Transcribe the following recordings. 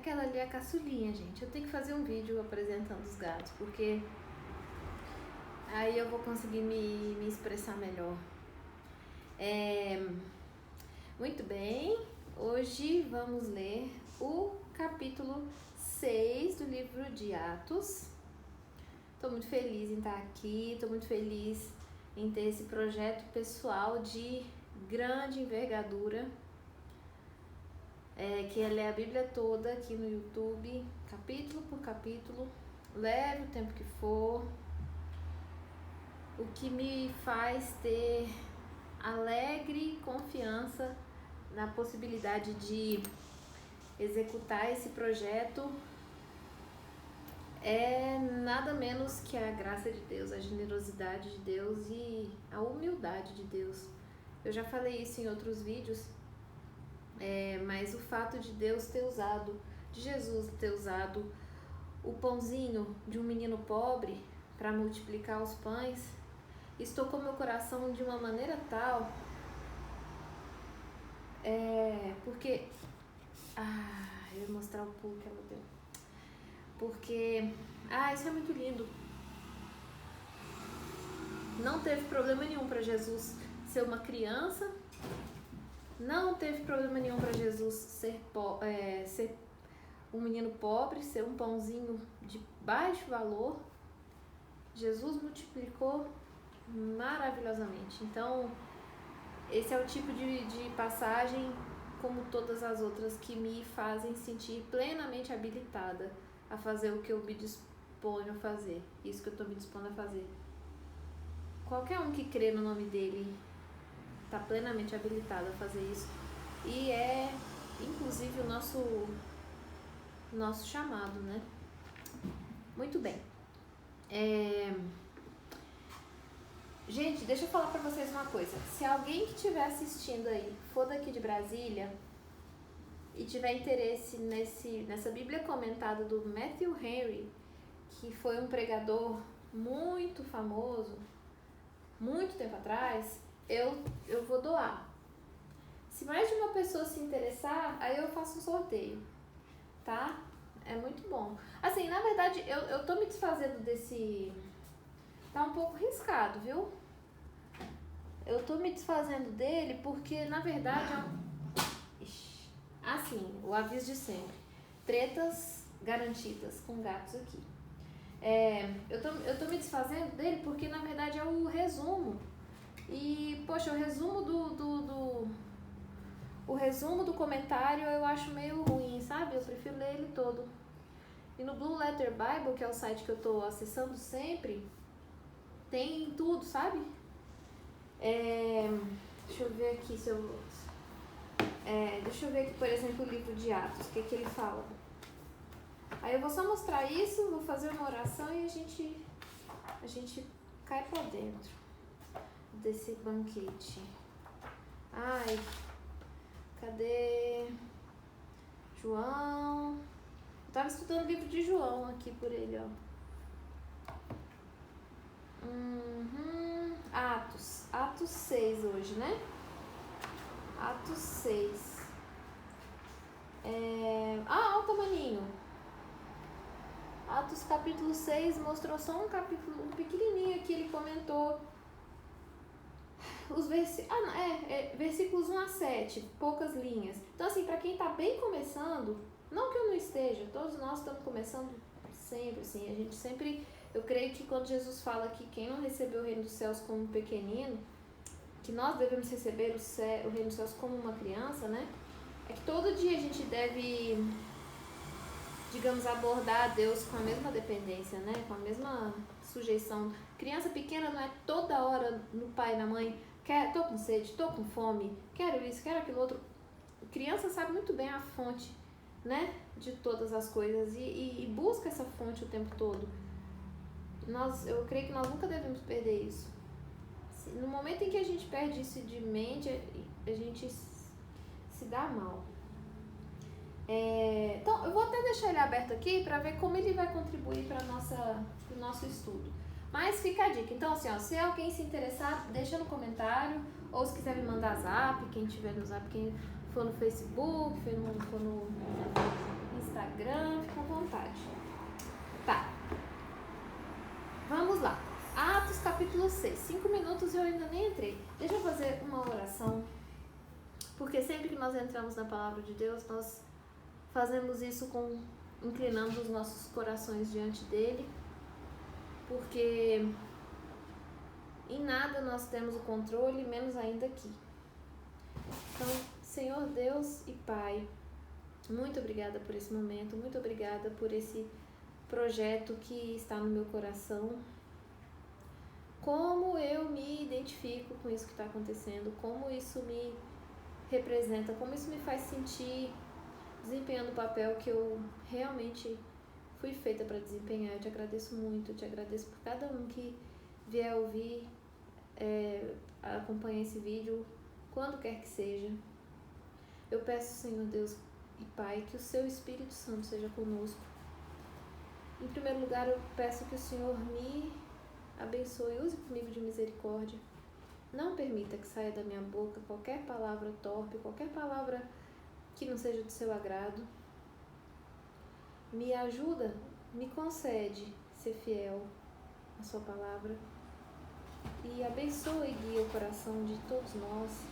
Aquela ali é a caçulinha, gente. Eu tenho que fazer um vídeo apresentando os gatos, porque aí eu vou conseguir me expressar melhor. Muito bem, hoje vamos ler o capítulo 6 do livro de Atos. Estou muito feliz em estar aqui, estou muito feliz em ter esse projeto pessoal de grande envergadura, que é ler a Bíblia toda aqui no YouTube, capítulo por capítulo, leve o tempo que for, o que me faz ter alegre confiança na possibilidade de executar esse projeto é nada menos que a graça de Deus, a generosidade de Deus e a humildade de Deus. Eu já falei isso em outros vídeos, mas o fato de Deus ter usado, de Jesus ter usado o pãozinho de um menino pobre para multiplicar os pães, isso tocou meu coração de uma maneira tal, porque... eu vou mostrar o pulo que ela deu. Porque, isso é muito lindo. Não teve problema nenhum para Jesus ser uma criança, não teve problema nenhum para Jesus ser um menino pobre, ser um pãozinho de baixo valor. Jesus multiplicou maravilhosamente. Então, esse é o tipo de passagem, como todas as outras, que me fazem sentir plenamente habilitada a fazer o que eu me disponho a fazer, isso que eu estou me dispondo a fazer. Qualquer um que crê no nome dele está plenamente habilitado a fazer isso, e é inclusive o nosso chamado, né? Muito bem. Gente, deixa eu falar pra vocês uma coisa. Se alguém que estiver assistindo aí for daqui de Brasília e tiver interesse nessa Bíblia comentada do Matthew Henry, que foi um pregador muito famoso, muito tempo atrás, eu vou doar. Se mais de uma pessoa se interessar, aí eu faço um sorteio, tá? É muito bom. Assim, na verdade, eu tô me desfazendo desse... Tá um pouco riscado, viu? Eu tô me desfazendo dele porque, na verdade, assim, o aviso de sempre. Tretas garantidas com gatos aqui. Eu tô me desfazendo dele porque, na verdade, é o resumo. E, poxa, o resumo do comentário eu acho meio ruim, sabe? Eu prefiro ler ele todo. E no Blue Letter Bible, que é o site que eu tô acessando sempre, tem tudo, sabe? Deixa eu ver aqui se eu... deixa eu ver aqui, por exemplo, o livro de Atos, o que ele fala. Aí eu vou só mostrar isso, vou fazer uma oração e a gente cai pra dentro desse banquete. Cadê? João. Eu tava estudando o livro de João aqui por ele, ó. Atos 6 hoje, né? Atos 6. Olha o tamaninho. Atos capítulo 6 mostrou só um capítulo, um pequenininho aqui, ele comentou os versículos 1 a 7, poucas linhas. Então, assim, para quem tá bem começando, não que eu não esteja, todos nós estamos começando sempre, assim, a gente sempre... Eu creio que quando Jesus fala que quem não recebeu o reino dos céus como um pequenino, que nós devemos receber o reino dos céus como uma criança, né? É que todo dia a gente deve, digamos, abordar a Deus com a mesma dependência, né? Com a mesma sujeição. Criança pequena não é toda hora no pai e na mãe, tô com sede, tô com fome, quero isso, quero aquilo outro. Criança sabe muito bem a fonte, né? De todas as coisas e busca essa fonte o tempo todo. Eu creio que nós nunca devemos perder isso. No momento em que a gente perde isso de mente, a gente se dá mal. Então, eu vou até deixar ele aberto aqui para ver como ele vai contribuir para o nosso estudo. Mas fica a dica. Então, assim, ó, se alguém se interessar, deixa no comentário, ou se quiser me mandar zap, quem tiver no zap, quem for no Facebook, for no Instagram, fica à vontade. Tá, vamos lá. Atos capítulo 6, 5 minutos e eu ainda nem entrei. Deixa eu fazer uma oração, porque sempre que nós entramos na palavra de Deus, nós fazemos isso inclinando os nossos corações diante dele, porque em nada nós temos o controle, menos ainda aqui. Então, Senhor Deus e Pai, muito obrigada por esse momento, muito obrigada por esse projeto que está no meu coração. Como eu me identifico com isso que está acontecendo, como isso me representa, como isso me faz sentir desempenhando o papel que eu realmente fui feita para desempenhar. Eu te agradeço muito, eu te agradeço por cada um que vier ouvir, acompanhar esse vídeo, quando quer que seja. Eu peço, Senhor Deus e Pai, que o seu Espírito Santo seja conosco. Em primeiro lugar, eu peço que o Senhor me abençoe, use comigo de misericórdia. Não permita que saia da minha boca qualquer palavra torpe, qualquer palavra que não seja do seu agrado. Me ajuda, me concede ser fiel à sua palavra. E abençoe e guia o coração de todos nós.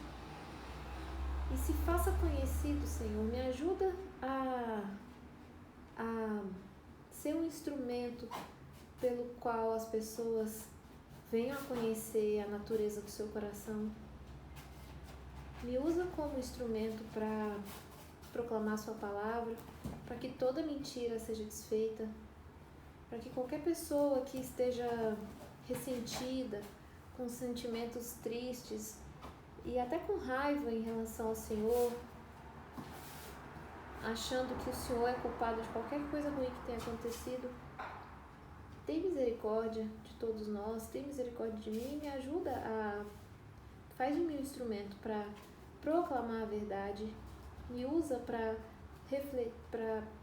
E se faça conhecido, Senhor, me ajuda a ser um instrumento pelo qual as pessoas venham a conhecer a natureza do seu coração. Me usa como instrumento para proclamar sua palavra, para que toda mentira seja desfeita, para que qualquer pessoa que esteja ressentida, com sentimentos tristes e até com raiva em relação ao Senhor, achando que o Senhor é culpado de qualquer coisa ruim que tenha acontecido, tem misericórdia de todos nós, tem misericórdia de mim e me ajuda faz de mim um instrumento para proclamar a verdade, me usa para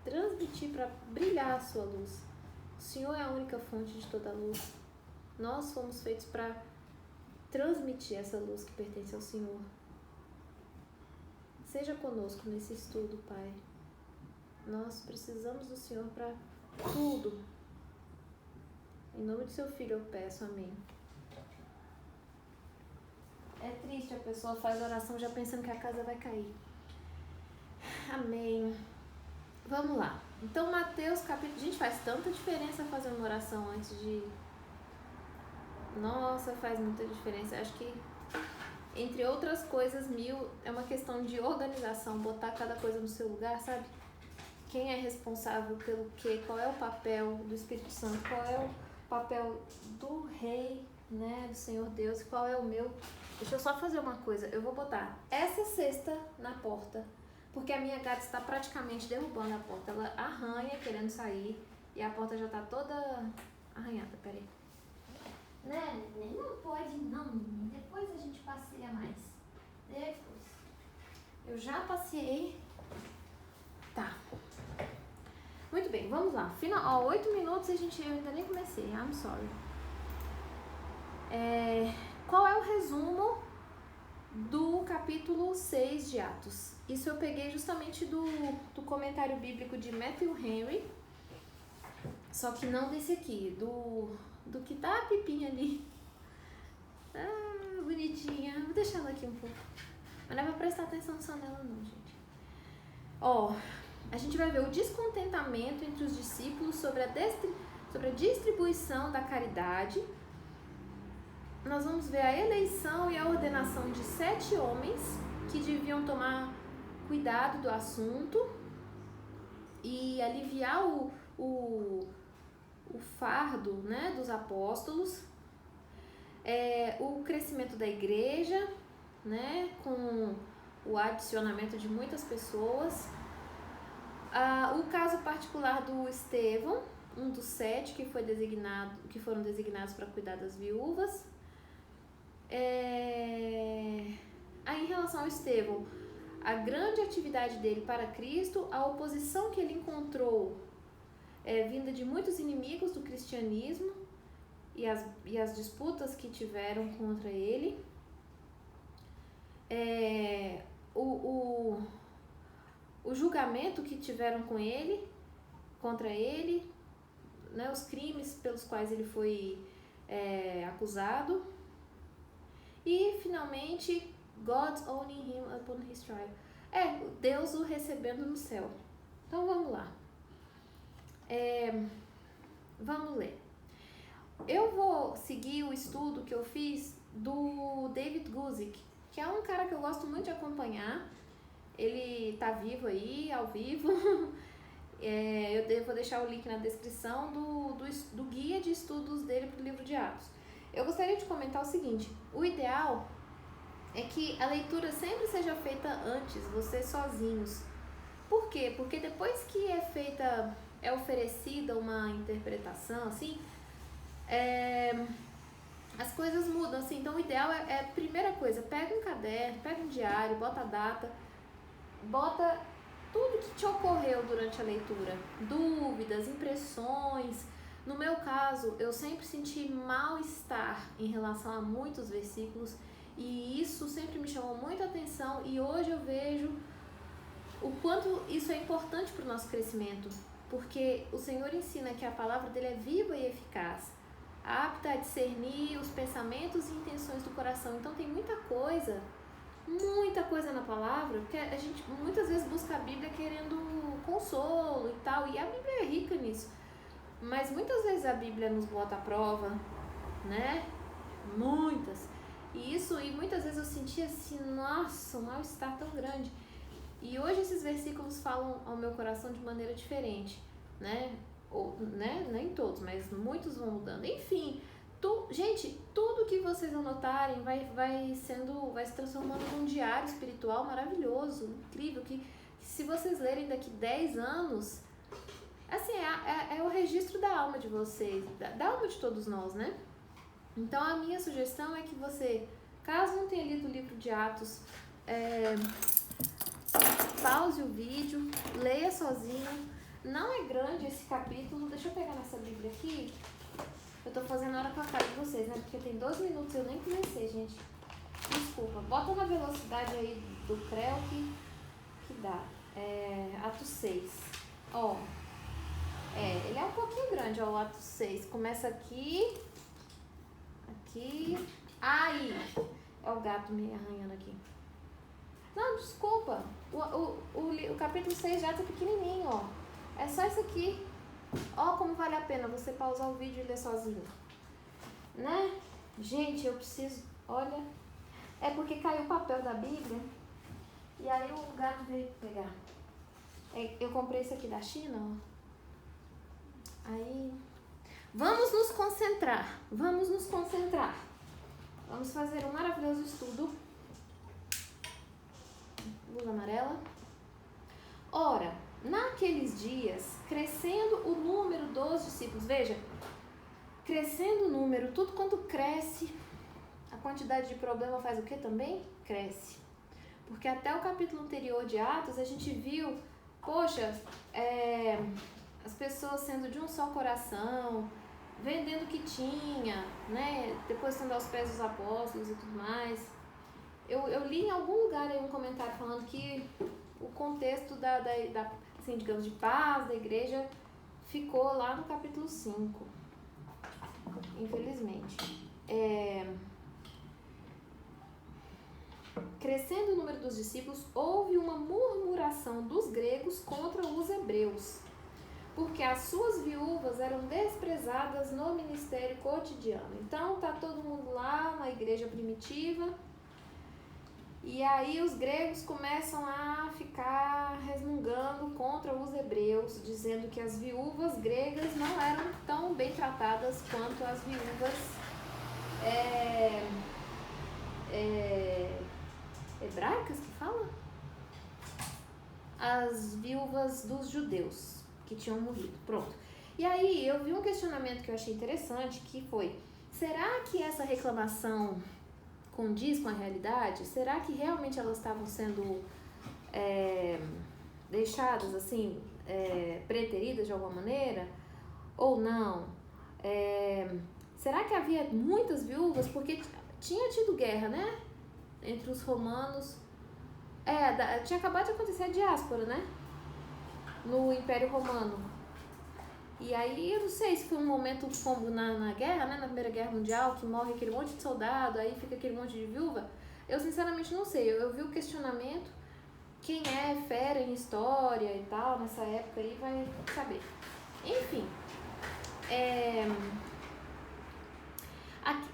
transmitir, para brilhar a sua luz. O Senhor é a única fonte de toda a luz. Nós fomos feitos para transmitir essa luz que pertence ao Senhor. Seja conosco nesse estudo, Pai. Nós precisamos do Senhor para tudo. Em nome do seu Filho eu peço, amém. É triste, a pessoa faz oração já pensando que a casa vai cair. Amém. Vamos lá. Então, Mateus capítulo... Gente, faz tanta diferença fazer uma oração antes de... Nossa, faz muita diferença. Acho que, entre outras coisas, é uma questão de organização, botar cada coisa no seu lugar, sabe? Quem é responsável pelo quê? Qual é o papel do Espírito Santo? Qual é o papel do Rei, né? Do Senhor Deus? Qual é o meu? Deixa eu só fazer uma coisa. Eu vou botar essa cesta na porta, porque a minha gata está praticamente derrubando a porta. Ela arranha querendo sair e a porta já está toda arranhada. Peraí. Né? Não pode não, menina. Depois a gente passeia mais. Depois. Eu já passeei. Tá. Muito bem, vamos lá. 8 minutos e eu ainda nem comecei. I'm sorry. Qual é o resumo do capítulo 6 de Atos? Isso eu peguei justamente do comentário bíblico de Matthew Henry. Só que não desse aqui, do que tá a Pipinha ali. Ah, bonitinha. Vou deixar ela aqui um pouco. Mas não é pra prestar atenção só nela não, gente. A gente vai ver o descontentamento entre os discípulos sobre a distribuição da caridade. Nós vamos ver a eleição e a ordenação de 7 homens que deviam tomar cuidado do assunto e aliviar o fardo, né, dos apóstolos. O crescimento da igreja, né, com o adicionamento de muitas pessoas. O caso particular do Estevão, um dos 7 que foram designados para cuidar das viúvas. Aí, em relação ao Estevão, a grande atividade dele para Cristo, a oposição que ele encontrou vinda de muitos inimigos do cristianismo e as disputas que tiveram contra ele. o julgamento que tiveram contra ele, né, os crimes pelos quais ele foi acusado, e finalmente God's owning him upon his trial. Deus o recebendo no céu. Então vamos lá. Vamos ler. Eu vou seguir o estudo que eu fiz do David Guzik, que é um cara que eu gosto muito de acompanhar. Ele tá vivo aí, ao vivo. Eu vou deixar o link na descrição do guia de estudos dele para o livro de Atos. Eu gostaria de comentar o seguinte: o ideal é que a leitura sempre seja feita antes, vocês sozinhos. Por quê? Porque depois que é oferecida uma interpretação, assim, as coisas mudam, assim. Então o ideal primeira coisa, pega um caderno, pega um diário, bota a data, bota tudo que te ocorreu durante a leitura, dúvidas, impressões. No meu caso, eu sempre senti mal-estar em relação a muitos versículos, e isso sempre me chamou muita atenção, e hoje eu vejo o quanto isso é importante para o nosso crescimento, porque o Senhor ensina que a palavra dele é viva e eficaz, apta a discernir os pensamentos e intenções do coração. Então tem muita coisa na palavra, porque a gente muitas vezes busca a Bíblia querendo consolo e tal, e a Bíblia é rica nisso, mas muitas vezes a Bíblia nos bota à prova, né? Muitas. E muitas vezes eu sentia assim, nossa, um mal-estar tão grande. E hoje esses versículos falam ao meu coração de maneira diferente, né? Nem todos, mas muitos vão mudando. Enfim, gente, tudo que vocês anotarem vai se transformando num diário espiritual maravilhoso, incrível, que se vocês lerem daqui 10 anos, assim, é o registro da alma de vocês, da alma de todos nós, né? Então a minha sugestão é que você, caso não tenha lido o livro de Atos, pause o vídeo, leia sozinho. Não é grande esse capítulo. Deixa eu pegar nessa Bíblia aqui. Eu tô fazendo hora com a cara de vocês, né? Porque tem 2 minutos e eu nem comecei, gente. Desculpa. Bota na velocidade aí do Creu que dá. Atos 6. Ele é um pouquinho grande, ó, o Atos 6. Começa aqui. Aí. É o gato me arranhando aqui. Não, desculpa. O capítulo 6 já tá pequenininho, ó. É só isso aqui. Ó, como vale a pena você pausar o vídeo e ler sozinho. Né? Gente, eu preciso... Olha... É porque caiu o papel da Bíblia. E aí o gato veio pegar. Eu comprei esse aqui da China, ó. Aí... Vamos nos concentrar. Vamos fazer um maravilhoso estudo. Luz amarela. Ora, naqueles dias, crescendo o número dos discípulos, veja, crescendo o número, tudo quanto cresce, a quantidade de problema faz o que também? Cresce. Porque até o capítulo anterior de Atos, a gente viu, as pessoas sendo de um só coração, vendendo o que tinha, né? Depois sendo aos pés dos apóstolos e tudo mais. Eu li em algum lugar aí um comentário falando que o contexto assim, digamos, de paz da igreja ficou lá no capítulo 5. Infelizmente. Crescendo o número dos discípulos, houve uma murmuração dos gregos contra os hebreus, porque as suas viúvas eram desprezadas no ministério cotidiano. Então tá todo mundo lá na igreja primitiva, e aí os gregos começam a ficar resmungando contra os hebreus, dizendo que as viúvas gregas não eram tão bem tratadas quanto as viúvas hebraicas, que fala? As viúvas dos judeus que tinham morrido. Pronto. E aí eu vi um questionamento que eu achei interessante, que foi: será que essa reclamação condiz com a realidade? Será que realmente elas estavam sendo deixadas assim, preteridas de alguma maneira? Ou não? Será que havia muitas viúvas? Porque tinha tido guerra, né? Entre os romanos Tinha acabado de acontecer a diáspora, né? No Império Romano. E aí, eu não sei se foi um momento como na guerra, né? Na Primeira Guerra Mundial, que morre aquele monte de soldado, aí fica aquele monte de viúva. Eu sinceramente não sei. Eu vi o questionamento. Quem é fera em história e tal, nessa época aí, vai saber. Enfim.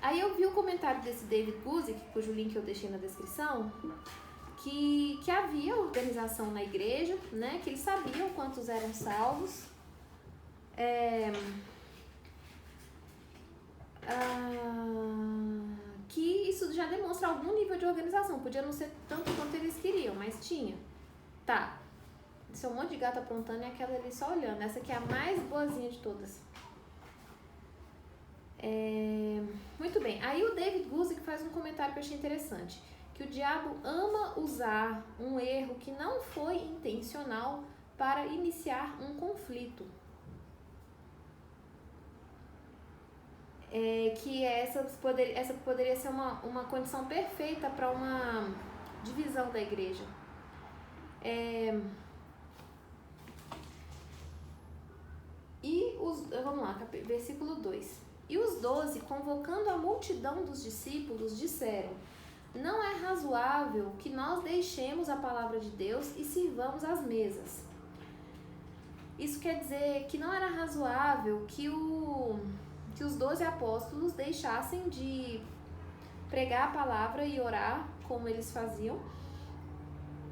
Aí eu vi o comentário desse David Guzik, cujo link eu deixei na descrição, que havia organização na igreja, né? Que eles sabiam quantos eram salvos. Que isso já demonstra algum nível de organização. Podia não ser tanto quanto eles queriam, mas tinha. Tá. Esse é um monte de gato apontando e aquela ali só olhando. Essa aqui é a mais boazinha de todas. Muito bem. Aí o David Guzik faz um comentário que eu achei interessante. Que o diabo ama usar um erro que não foi intencional para iniciar um conflito. Que essa poderia ser uma condição perfeita para uma divisão da igreja. Vamos lá, versículo 2. E os 12, convocando a multidão dos discípulos, disseram: não é razoável que nós deixemos a palavra de Deus e sirvamos as mesas. Isso quer dizer que não era razoável que os 12 apóstolos deixassem de pregar a palavra e orar, como eles faziam,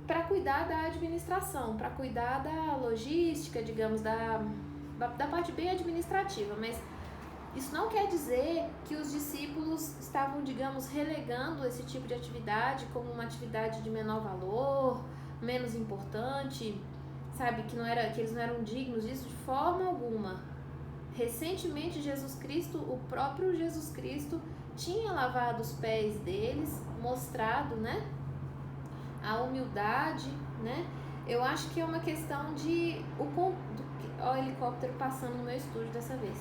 para cuidar da administração, para cuidar da logística, digamos, da parte bem administrativa. Mas isso não quer dizer que os discípulos estavam, digamos, relegando esse tipo de atividade como uma atividade de menor valor, menos importante, sabe, que eles não eram dignos disso de forma alguma. Recentemente, o próprio Jesus Cristo, tinha lavado os pés deles, mostrado, né, a humildade, né? Eu acho que é uma questão de... Ó, o helicóptero passando no meu estúdio dessa vez.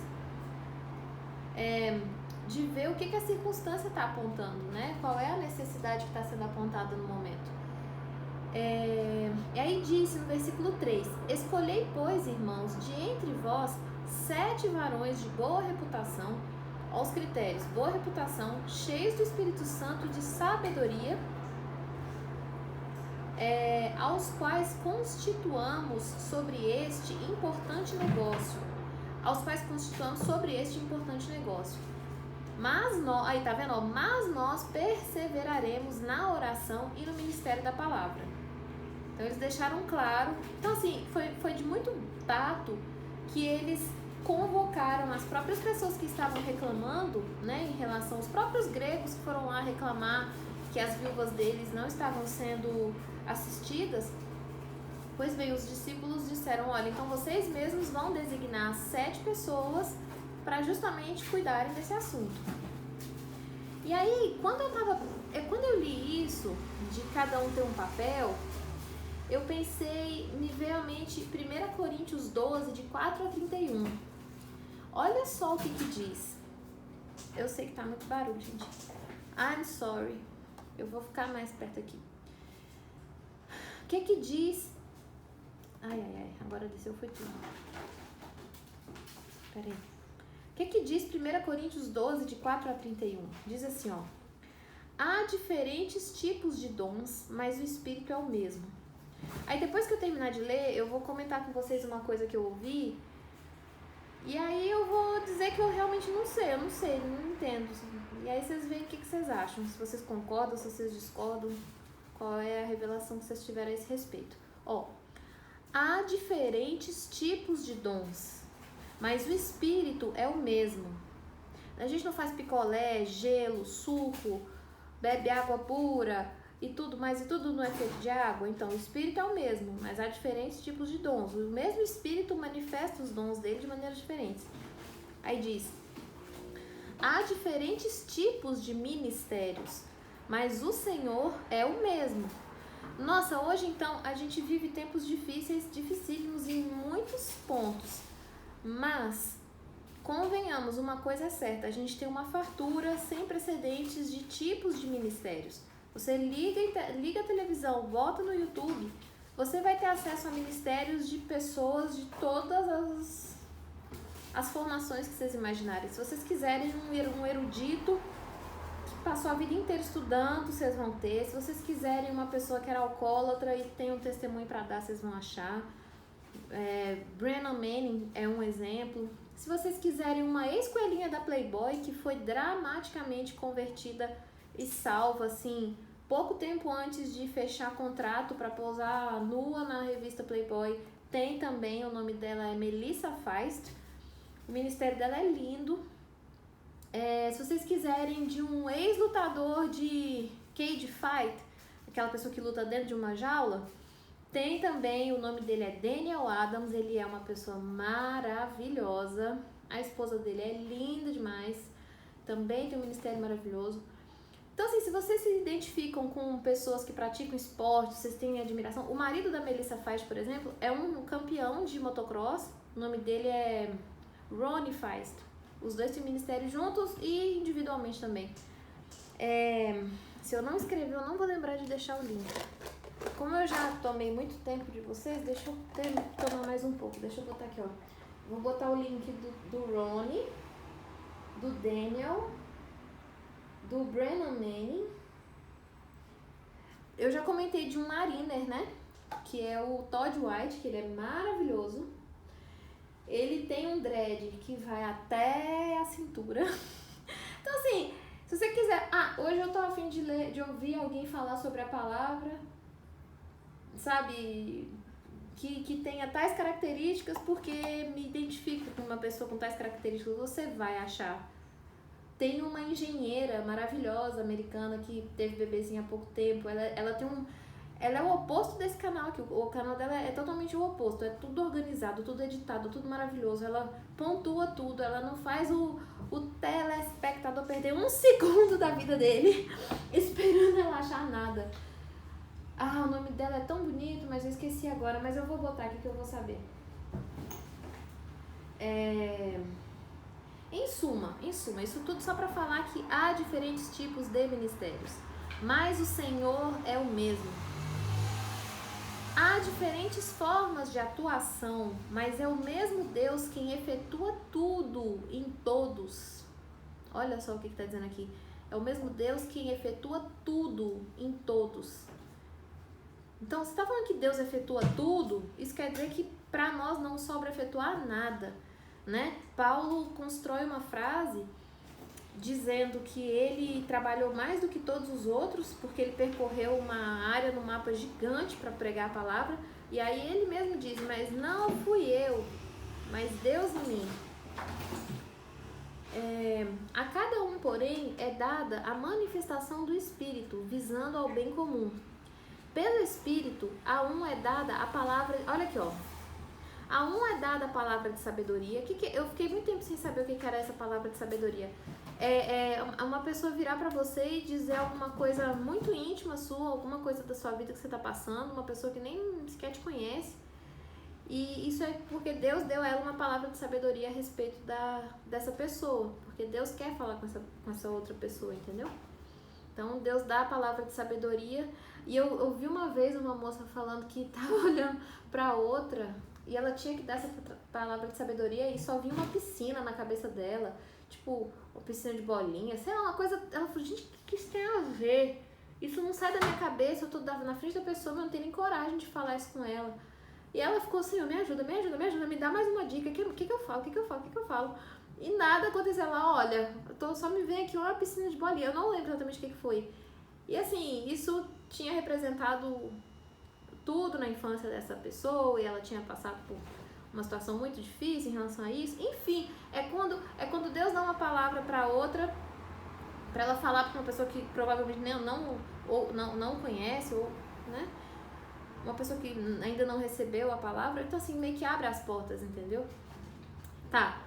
De ver o que a circunstância está apontando, né? Qual é a necessidade que está sendo apontada no momento. E aí disse no versículo 3: escolhei, pois, irmãos, de entre vós 7 varões de boa reputação, aos critérios, boa reputação, cheios do Espírito Santo e de sabedoria, aos quais constituamos sobre este importante negócio. Mas nós, aí tá vendo? Mas nós perseveraremos na oração e no ministério da palavra. Então eles deixaram claro. Então assim, foi de muito tato que eles convocaram as próprias pessoas que estavam reclamando, né, em relação aos próprios gregos que foram lá reclamar que as viúvas deles não estavam sendo assistidas. Pois bem, os discípulos disseram: olha, então vocês mesmos vão designar 7 pessoas para justamente cuidarem desse assunto. E aí, quando eu li isso, de cada um ter um papel, eu pensei, me veio à mente 1 Coríntios 12, de 4 a 31. Olha só o que diz. Eu sei que tá muito barulho, gente. I'm sorry. Eu vou ficar mais perto aqui. O que diz? Ai, agora desceu, foi tudo. Peraí. O que diz 1 Coríntios 12, de 4 a 31? Diz assim, ó: há diferentes tipos de dons, mas o Espírito é o mesmo. Aí depois que eu terminar de ler, eu vou comentar com vocês uma coisa que eu ouvi. E aí eu vou dizer que eu realmente não sei, não entendo. E aí vocês veem o que vocês acham, se vocês concordam, se vocês discordam, qual é a revelação que vocês tiverem a esse respeito. Ó, há diferentes tipos de dons, mas o Espírito é o mesmo. A gente não faz picolé, gelo, suco, bebe água pura e tudo, mas e tudo não é feito de água? Então, o Espírito é o mesmo, mas há diferentes tipos de dons. O mesmo Espírito manifesta os dons dele de maneiras diferentes. Aí diz: há diferentes tipos de ministérios, mas o Senhor é o mesmo. Nossa, hoje então a gente vive tempos dificílimos em muitos pontos, mas convenhamos, uma coisa é certa: a gente tem uma fartura sem precedentes de tipos de ministérios. Você liga a televisão, bota no YouTube, você vai ter acesso a ministérios de pessoas de todas as formações que vocês imaginarem. Se vocês quiserem um erudito que passou a vida inteira estudando, vocês vão ter. Se vocês quiserem uma pessoa que era alcoólatra e tem um testemunho para dar, vocês vão achar. Brennan Manning é um exemplo. Se vocês quiserem uma ex-coelhinha da Playboy que foi dramaticamente convertida e salva, assim, pouco tempo antes de fechar contrato para pousar nua na revista Playboy, tem também, o nome dela é Melissa Feist. O ministério dela é lindo. Se vocês quiserem de um ex-lutador de cage fight, aquela pessoa que luta dentro de uma jaula, tem também, o nome dele é Daniel Adams, ele é uma pessoa maravilhosa. A esposa dele é linda demais, também tem um ministério maravilhoso. Então, assim, se vocês se identificam com pessoas que praticam esporte, vocês têm admiração. O marido da Melissa Feist, por exemplo, é um campeão de motocross, o nome dele é Ronnie Feist. Os dois têm ministério juntos e individualmente também. Se eu não escrever, eu não vou lembrar de deixar o link. Como eu já tomei muito tempo de vocês, deixa eu tomar mais um pouco. Deixa eu botar aqui, ó. Vou botar o link do Ronnie, do Daniel, do Brennan Manning. Eu já comentei de um mariner, né? Que é o Todd White, que ele é maravilhoso. Ele tem um dread que vai até a cintura. Então, assim, se você quiser... hoje eu tô a fim de ouvir alguém falar sobre a palavra, sabe, que tenha tais características, porque me identifico com uma pessoa com tais características, você vai achar. Tem uma engenheira maravilhosa americana que teve bebezinho há pouco tempo. Ela é o oposto desse canal aqui. O canal dela é totalmente o oposto. É tudo organizado, tudo editado, tudo maravilhoso. Ela pontua tudo. Ela não faz o telespectador perder um segundo da vida dele esperando ela achar nada. O nome dela é tão bonito, mas eu esqueci agora. Mas eu vou botar aqui que eu vou saber. Em suma, isso tudo só para falar que há diferentes tipos de ministérios. Mas o Senhor é o mesmo. Há diferentes formas de atuação, mas é o mesmo Deus quem efetua tudo em todos. Olha só o que está dizendo aqui. É o mesmo Deus quem efetua tudo em todos. Então, se está falando que Deus efetua tudo, isso quer dizer que para nós não sobra efetuar nada, né? Paulo constrói uma frase dizendo que ele trabalhou mais do que todos os outros, porque ele percorreu uma área no mapa gigante para pregar a palavra, e aí ele mesmo diz, mas não fui eu, mas Deus em mim. A cada um, porém, é dada a manifestação do Espírito, visando ao bem comum. Pelo Espírito, a um é dada a palavra... Olha aqui, ó. A um é dada a palavra de sabedoria. Eu fiquei muito tempo sem saber o que era essa palavra de sabedoria. É uma pessoa virar pra você e dizer alguma coisa muito íntima sua, alguma coisa da sua vida que você tá passando, uma pessoa que nem sequer te conhece. E isso é porque Deus deu a ela uma palavra de sabedoria a respeito dessa pessoa. Porque Deus quer falar com essa outra pessoa, entendeu? Então, Deus dá a palavra de sabedoria. E eu ouvi uma vez uma moça falando que estava olhando para outra e ela tinha que dar essa palavra de sabedoria e só vinha uma piscina na cabeça dela. Tipo, uma piscina de bolinha, sei lá, uma coisa... Ela falou, gente, o que isso tem a ver? Isso não sai da minha cabeça, eu tô na frente da pessoa, mas eu não tenho nem coragem de falar isso com ela. E ela ficou assim, me ajuda, me dá mais uma dica, o que eu falo? E nada aconteceu. Ela, olha, só me vem aqui uma piscina de bolinha, eu não lembro exatamente o que foi. E assim, isso tinha representado tudo na infância dessa pessoa, e ela tinha passado por uma situação muito difícil em relação a isso. Enfim, é quando Deus dá uma palavra para outra, para ela falar para uma pessoa que provavelmente não conhece, ou, né? Uma pessoa que ainda não recebeu a palavra. Então assim, meio que abre as portas, entendeu? Tá.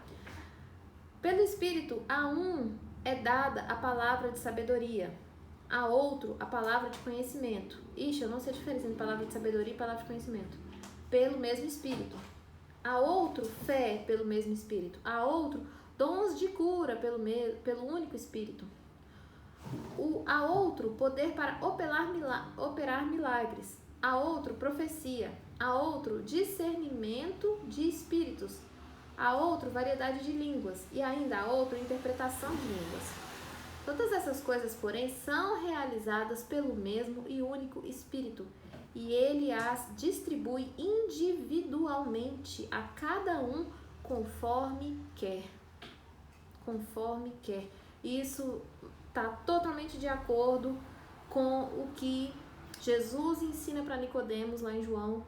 Pelo Espírito, a um é dada a palavra de sabedoria, a outro a palavra de conhecimento. Ixi, eu não sei a diferença entre palavra de sabedoria e palavra de conhecimento. Pelo mesmo Espírito. A outro, fé pelo mesmo Espírito. A outro, dons de cura pelo único Espírito. A outro, poder para operar milagres. A outro, profecia. A outro, discernimento de espíritos. A outro, variedade de línguas. E ainda a outro, interpretação de línguas. Todas essas coisas, porém, são realizadas pelo mesmo e único Espírito, e ele as distribui individualmente a cada um conforme quer. Conforme quer. Isso está totalmente de acordo com o que Jesus ensina para Nicodemos lá em João,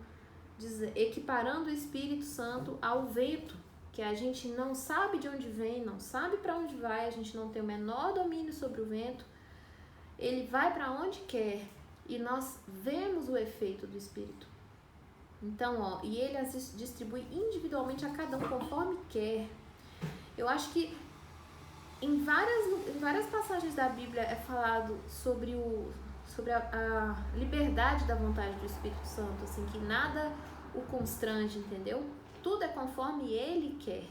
equiparando o Espírito Santo ao vento, que a gente não sabe de onde vem, não sabe para onde vai, a gente não tem o menor domínio sobre o vento. Ele vai para onde quer e nós vemos o efeito do Espírito. Então, e ele as distribui individualmente a cada um conforme quer. Eu acho que em várias passagens da Bíblia é falado sobre a liberdade da vontade do Espírito Santo, assim, que nada o constrange, entendeu? Tudo é conforme ele quer.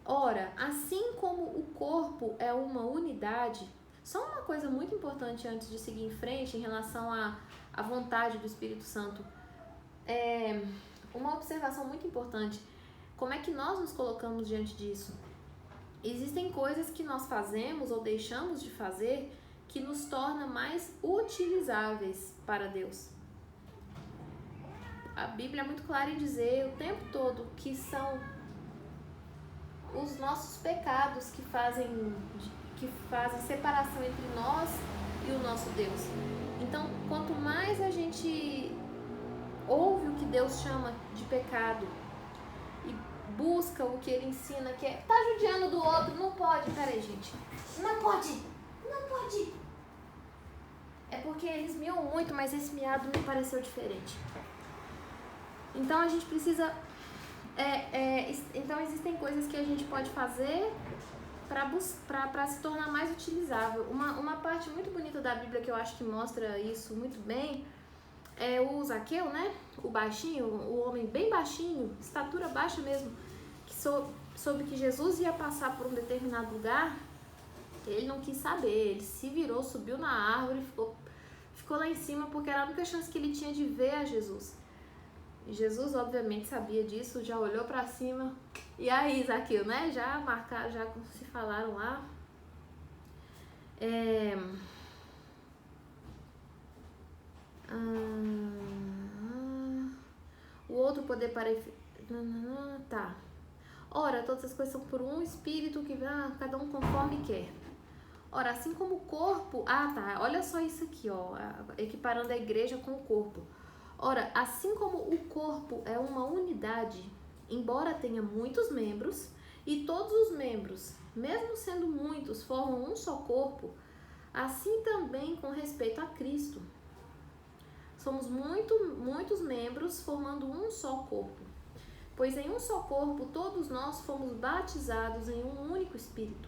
Ora, assim como o corpo é uma unidade, só uma coisa muito importante antes de seguir em frente em relação à vontade do Espírito Santo. Uma observação muito importante. Como é que nós nos colocamos diante disso? Existem coisas que nós fazemos ou deixamos de fazer que nos torna mais utilizáveis para Deus. A Bíblia é muito clara em dizer o tempo todo que são os nossos pecados que fazem separação entre nós e o nosso Deus. Então, quanto mais a gente ouve o que Deus chama de pecado e busca o que ele ensina, que é tá judiando do outro, não pode, peraí, gente, não pode. É porque eles miam muito, mas esse miado me pareceu diferente. Então a gente precisa, então existem coisas que a gente pode fazer para se tornar mais utilizável. Uma parte muito bonita da Bíblia que eu acho que mostra isso muito bem é o Zaqueu, né? O baixinho, o homem bem baixinho, estatura baixa mesmo, que soube que Jesus ia passar por um determinado lugar. Ele não quis saber, ele se virou, subiu na árvore, ficou lá em cima porque era a única chance que ele tinha de ver a Jesus. E Jesus, obviamente, sabia disso, já olhou pra cima. E aí, Zaqueu, né? Já marcaram, já se falaram lá. O outro poder para... Tá. Ora, todas as coisas são por um Espírito que vai cada um conforme quer. Ora, assim como o corpo... olha só isso aqui, ó. Equiparando a igreja com o corpo. Ora, assim como o corpo é uma unidade, embora tenha muitos membros, e todos os membros, mesmo sendo muitos, formam um só corpo, assim também com respeito a Cristo. Somos muitos membros formando um só corpo. Pois em um só corpo todos nós fomos batizados em um único Espírito.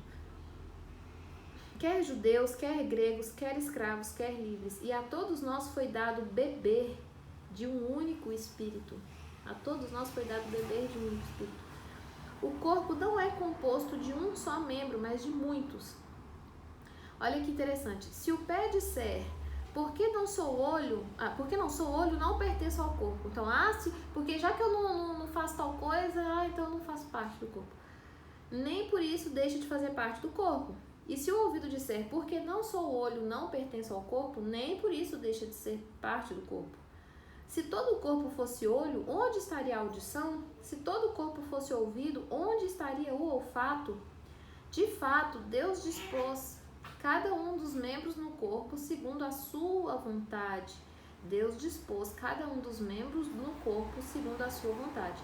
Quer judeus, quer gregos, quer escravos, quer livres, e a todos nós foi dado beber de um único Espírito. A todos nós foi dado beber de um único Espírito. O corpo não é composto de um só membro, mas de muitos. Olha que interessante. Se o pé disser, porque não sou olho, não pertenço ao corpo. Então, porque já que eu não faço tal coisa, então eu não faço parte do corpo. Nem por isso deixa de fazer parte do corpo. E se o ouvido disser, porque não sou olho, não pertenço ao corpo, nem por isso deixa de ser parte do corpo. Se todo o corpo fosse olho, onde estaria a audição? Se todo o corpo fosse ouvido, onde estaria o olfato? De fato, Deus dispôs cada um dos membros no corpo segundo a sua vontade. Deus dispôs cada um dos membros no corpo segundo a sua vontade.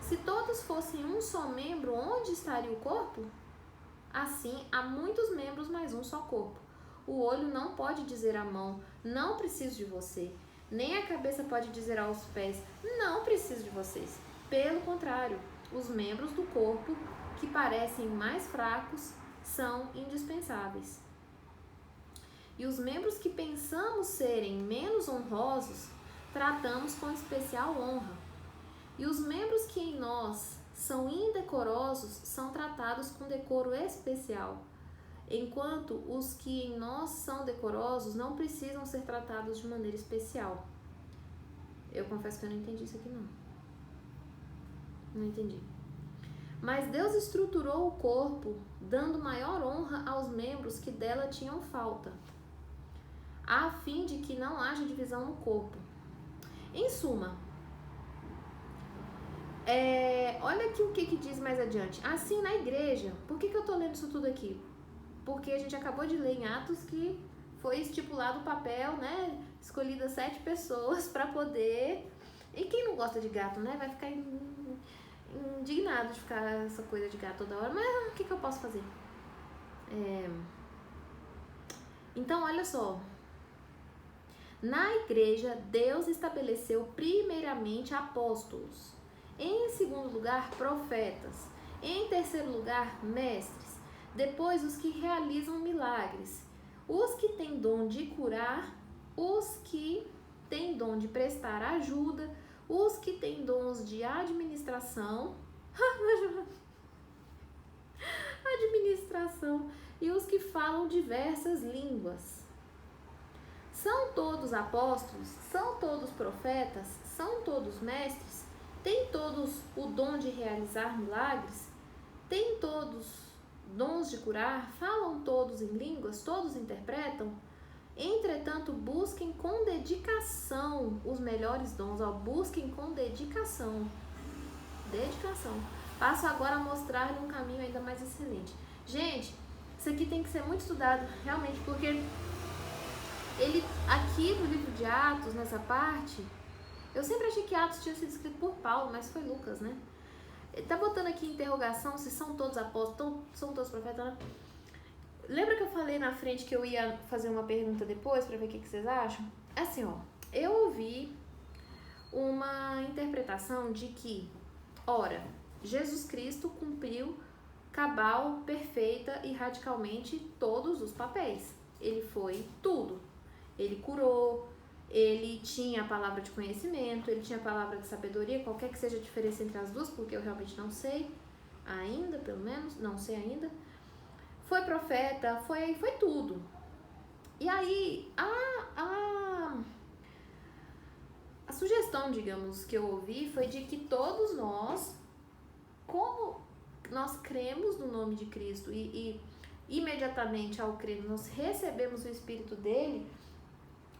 Se todos fossem um só membro, onde estaria o corpo? Assim, há muitos membros, mas um só corpo. O olho não pode dizer à mão, não preciso de você. Nem a cabeça pode dizer aos pés, não preciso de vocês. Pelo contrário, os membros do corpo, que parecem mais fracos, são indispensáveis. E os membros que pensamos serem menos honrosos, tratamos com especial honra. E os membros que em nós são indecorosos, são tratados com decoro especial. enquanto os que em nós são decorosos não precisam ser tratados de maneira especial. Eu confesso que eu não entendi isso aqui não. Não entendi. Mas Deus estruturou o corpo, dando maior honra aos membros que dela tinham falta, a fim de que não haja divisão no corpo. Em suma, olha aqui o que diz mais adiante. Assim, na igreja, por que eu tô lendo isso tudo aqui? Porque a gente acabou de ler em Atos que foi estipulado o papel, né? Escolhidas 7 pessoas para poder... E quem não gosta de gato, né? Vai ficar indignado de ficar essa coisa de gato toda hora. Mas o que eu posso fazer? Então, olha só. Na igreja, Deus estabeleceu primeiramente apóstolos. Em segundo lugar, profetas. Em terceiro lugar, mestres. Depois, os que realizam milagres. Os que têm dom de curar. Os que têm dom de prestar ajuda. Os que têm dons de administração. Administração. E os que falam diversas línguas. São todos apóstolos? São todos profetas? São todos mestres? Têm todos o dom de realizar milagres? Têm todos dons de curar? Falam todos em línguas? Todos interpretam? Entretanto, busquem com dedicação os melhores dons. Busquem com dedicação. Dedicação. Passo agora a mostrar-lhe um caminho ainda mais excelente. Gente, isso aqui tem que ser muito estudado, realmente, porque ele, aqui no livro de Atos, nessa parte, eu sempre achei que Atos tinha sido escrito por Paulo, mas foi Lucas, né? Ele tá botando aqui interrogação se são todos apóstolos, são todos profetas, né? Lembra que eu falei na frente que eu ia fazer uma pergunta depois pra ver o que vocês acham? Assim, ó, eu ouvi uma interpretação de que, ora, Jesus Cristo cumpriu cabal, perfeita e radicalmente todos os papéis. Ele foi tudo. Ele curou, ele tinha a palavra de conhecimento, ele tinha a palavra de sabedoria, qualquer que seja a diferença entre as duas, porque eu realmente não sei ainda, pelo menos, não sei ainda. Foi profeta, foi tudo. E aí, a sugestão, digamos, que eu ouvi foi de que todos nós, como nós cremos no nome de Cristo e imediatamente ao crer nós recebemos o Espírito dele,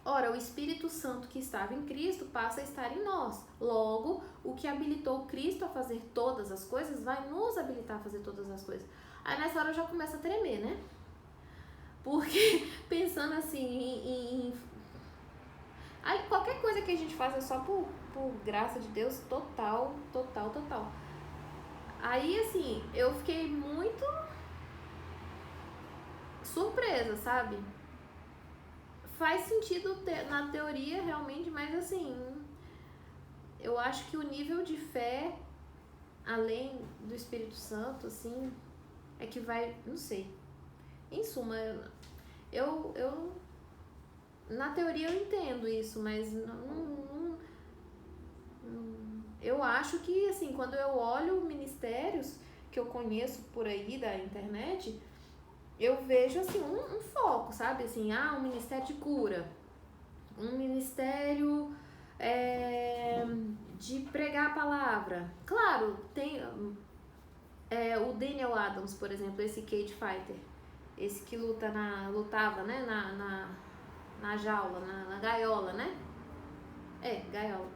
ora, o Espírito Santo que estava em Cristo passa a estar em nós. Logo, o que habilitou Cristo a fazer todas as coisas vai nos habilitar a fazer todas as coisas. Aí nessa hora eu já começo a tremer, né? Porque pensando assim aí qualquer coisa que a gente faz é só por graça de Deus, total. Aí assim, eu fiquei muito surpresa, sabe? Faz sentido na teoria realmente, mas assim, eu acho que o nível de fé, além do Espírito Santo, assim, é que vai, não sei. Em suma, eu na teoria eu entendo isso, mas eu acho que, assim, quando eu olho ministérios que eu conheço por aí da internet, eu vejo, assim, um foco, sabe? Assim, um ministério de cura, um ministério de pregar a palavra. Claro, tem o Daniel Adams, por exemplo, esse cage fighter, esse que lutava, né, na jaula, na gaiola, né? Gaiola.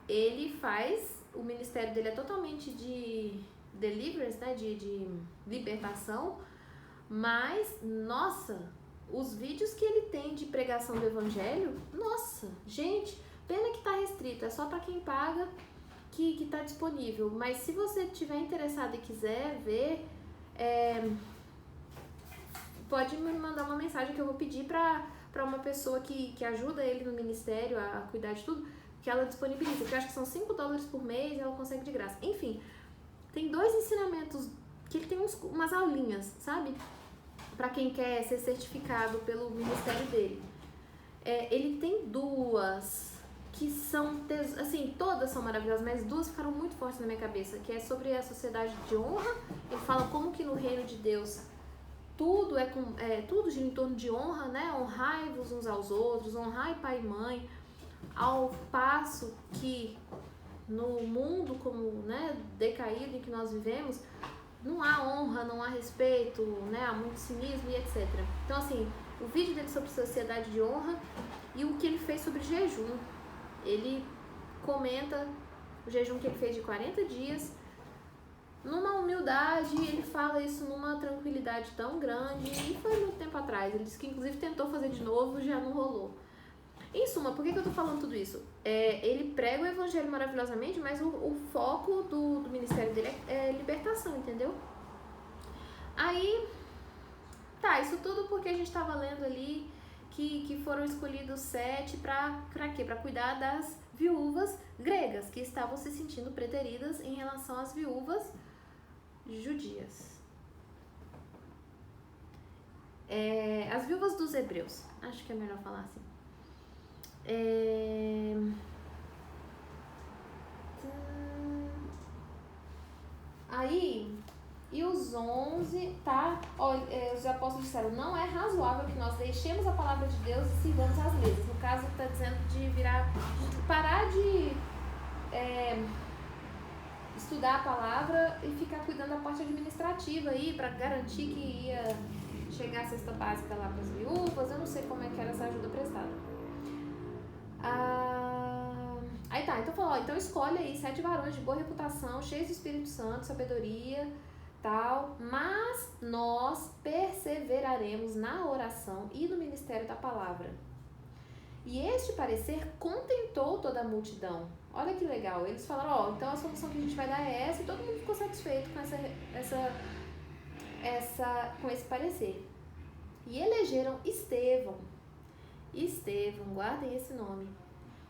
Ele faz, o ministério dele é totalmente de deliverance, né, de libertação, mas, nossa, os vídeos que ele tem de pregação do evangelho, nossa, gente, pena que tá restrito, é só pra quem paga que tá disponível, mas se você tiver interessado e quiser ver, pode me mandar uma mensagem que eu vou pedir pra uma pessoa que ajuda ele no ministério a cuidar de tudo, que ela disponibiliza, que eu acho que são $5 por mês e ela consegue de graça. Enfim, tem 2 ensinamentos, que ele tem umas aulinhas, sabe? Pra quem quer ser certificado pelo ministério dele. Ele tem 2 que são, assim, todas são maravilhosas, mas 2 ficaram muito fortes na minha cabeça, que é sobre a sociedade de honra. Ele fala como que no reino de Deus tudo gira em torno de honra, né? Honrai-vos uns aos outros, honrai pai e mãe, ao passo que no mundo como, né, decaído em que nós vivemos, não há honra, não há respeito, né? Há muito cinismo e etc. Então, assim, o vídeo dele sobre sociedade de honra e o que ele fez sobre jejum. Ele comenta o jejum que ele fez de 40 dias, numa humildade, ele fala isso numa tranquilidade tão grande, e foi muito tempo atrás. Ele disse que inclusive tentou fazer de novo, já não rolou. Em suma, por que eu tô falando tudo isso? Ele prega o evangelho maravilhosamente, mas o foco do ministério dele é libertação, entendeu? Aí, tá, isso tudo porque a gente tava lendo ali que foram escolhidos 7 pra quê? Pra cuidar das viúvas gregas, que estavam se sentindo preteridas em relação às viúvas judias. As viúvas dos hebreus, acho que é melhor falar assim. Aí, e os 11, tá? Os apóstolos disseram, não é razoável que nós deixemos a palavra de Deus e sirvamos as mesas. No caso, está dizendo de parar de estudar a palavra e ficar cuidando da parte administrativa aí, para garantir que ia chegar a cesta básica lá para as viúvas. Eu não sei como é que era essa ajuda prestada. Aí tá, então falou, então escolhe aí 7 varões de boa reputação, cheios do Espírito Santo, sabedoria, tal, mas nós perseveraremos na oração e no ministério da palavra. E este parecer contentou toda a multidão. Olha que legal, eles falaram, então a solução que a gente vai dar é essa, e todo mundo ficou satisfeito com esse parecer. E elegeram Estevão, guardem esse nome,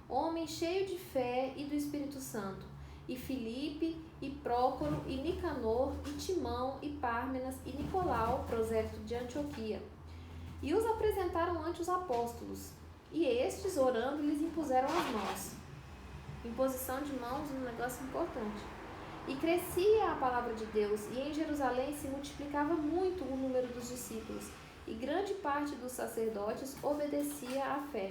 homem cheio de fé e do Espírito Santo, e Filipe, e Prócoro, e Nicanor, e Timão, e Pármenas, e Nicolau, prosélito de Antioquia. E os apresentaram ante os apóstolos, e estes, orando, lhes impuseram as mãos. Imposição de mãos, um negócio importante. E crescia a palavra de Deus, e em Jerusalém se multiplicava muito o número dos discípulos, e grande parte dos sacerdotes obedecia à fé.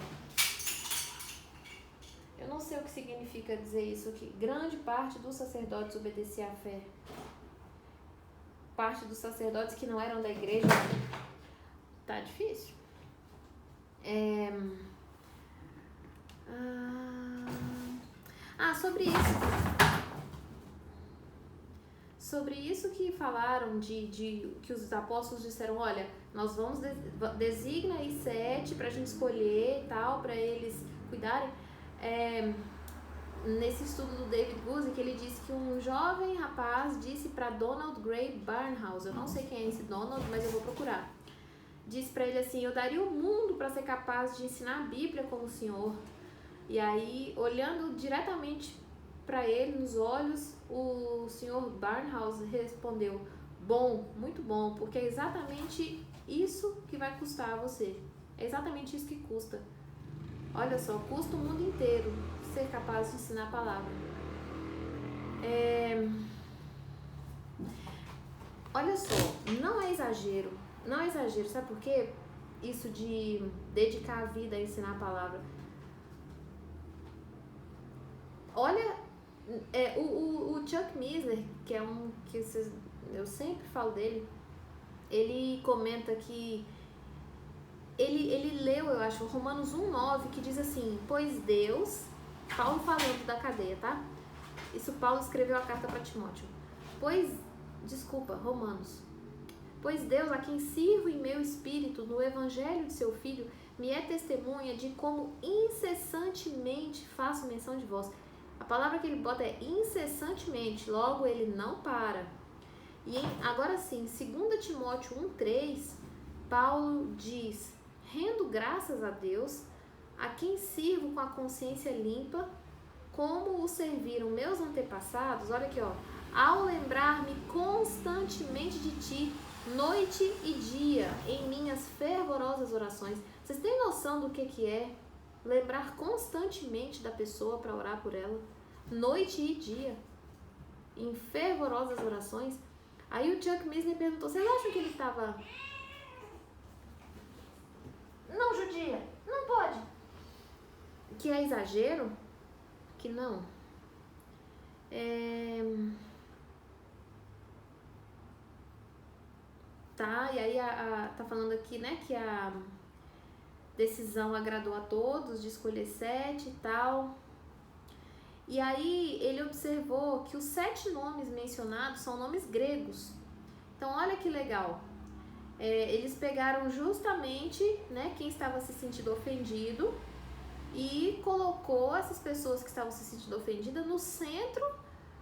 Eu não sei o que significa dizer isso aqui. Grande parte dos sacerdotes obedecia à fé. Parte dos sacerdotes que não eram da igreja. Tá difícil. Sobre isso que falaram de que os apóstolos disseram, olha, nós vamos designa aí 7 pra gente escolher e tal, pra eles cuidarem. Nesse estudo do David Guzik, ele disse que um jovem rapaz disse para Donald Gray Barnhouse, eu não sei quem é esse Donald, mas eu vou procurar, disse para ele assim, eu daria o mundo para ser capaz de ensinar a Bíblia como o senhor. E aí, olhando diretamente para ele nos olhos, o senhor Barnhouse respondeu, bom, muito bom, porque é exatamente isso que vai custar a você, é exatamente isso que custa. Olha só, custa o mundo inteiro ser capaz de ensinar a palavra. Olha só, não é exagero, sabe por quê? Isso de dedicar a vida a ensinar a palavra. Olha, o Chuck Missler, que é eu sempre falo dele, ele comenta que ele leu, eu acho, Romanos 1:9, que diz assim, pois Deus, Paulo falando da cadeia, tá? Isso Paulo escreveu a carta para Timóteo. Romanos. Pois Deus, a quem sirvo em meu espírito no evangelho de seu Filho, me é testemunha de como incessantemente faço menção de vós. A palavra que ele bota é incessantemente, logo ele não para. E agora sim, 2 Timóteo 1:3, Paulo diz, rendo graças a Deus, a quem sirvo com a consciência limpa, como o serviram meus antepassados, olha aqui, ó, ao lembrar-me constantemente de ti, noite e dia, em minhas fervorosas orações. Vocês têm noção do que é lembrar constantemente da pessoa para orar por ela? Noite e dia, em fervorosas orações. Aí o Chuck Missler perguntou, vocês acham que ele estava não judia, não pode. Que é exagero? Que não. Tá, e aí tá falando aqui, né, que a decisão agradou a todos de escolher 7 e tal. E aí ele observou que os 7 nomes mencionados são nomes gregos. Então olha que legal. Eles pegaram justamente, né, quem estava se sentindo ofendido e colocou essas pessoas que estavam se sentindo ofendidas no centro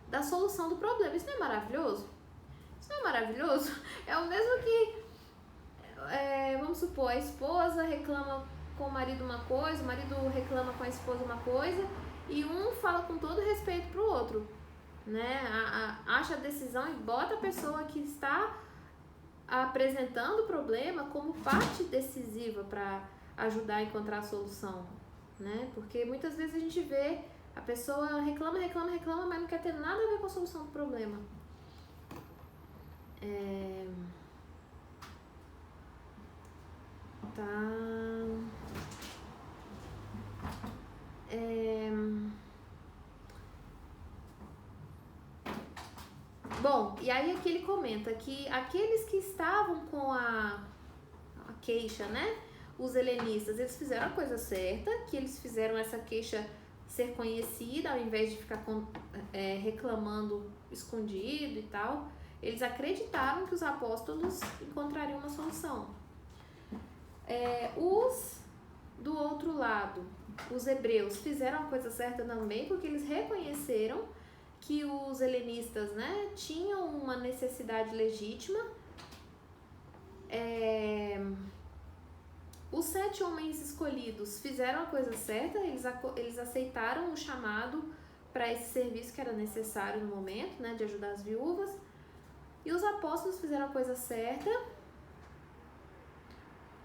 da solução do problema. Isso não é maravilhoso? Isso não é maravilhoso? É o mesmo que, vamos supor, a esposa reclama com o marido uma coisa, o marido reclama com a esposa uma coisa, e um fala com todo respeito pro outro, né? Acha a decisão e bota a pessoa que está apresentando o problema como parte decisiva para ajudar a encontrar a solução, né? Porque muitas vezes a gente vê a pessoa reclama, mas não quer ter nada a ver com a solução do problema. Bom, e aí aqui ele comenta que aqueles que estavam com a queixa, né, os helenistas, eles fizeram a coisa certa, que eles fizeram essa queixa ser conhecida ao invés de ficar reclamando escondido e tal. Eles acreditaram que os apóstolos encontrariam uma solução. Os do outro lado, os hebreus, fizeram a coisa certa também, porque eles reconheceram que os helenistas, né, tinham uma necessidade legítima. Os 7 homens escolhidos fizeram a coisa certa, eles aceitaram o chamado para esse serviço que era necessário no momento, né, de ajudar as viúvas. E os apóstolos fizeram a coisa certa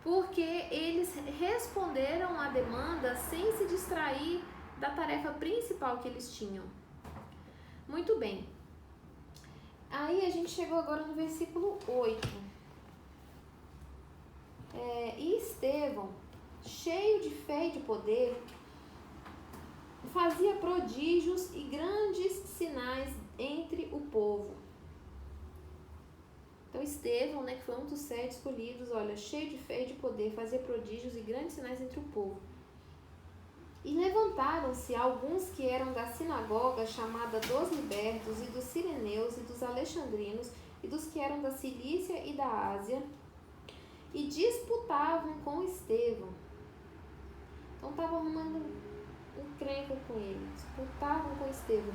porque eles responderam à demanda sem se distrair da tarefa principal que eles tinham. Muito bem. Aí a gente chegou agora no versículo 8. E Estevão, cheio de fé e de poder, fazia prodígios e grandes sinais entre o povo. Então Estevão, né, que foi um dos 7 escolhidos, olha, cheio de fé e de poder, fazia prodígios e grandes sinais entre o povo. E levantaram-se alguns que eram da sinagoga chamada dos libertos, e dos sireneus, e dos alexandrinos, e dos que eram da Cilícia e da Ásia, e disputavam com Estevão. Então estavam arrumando encrenca com ele, disputavam com Estevão.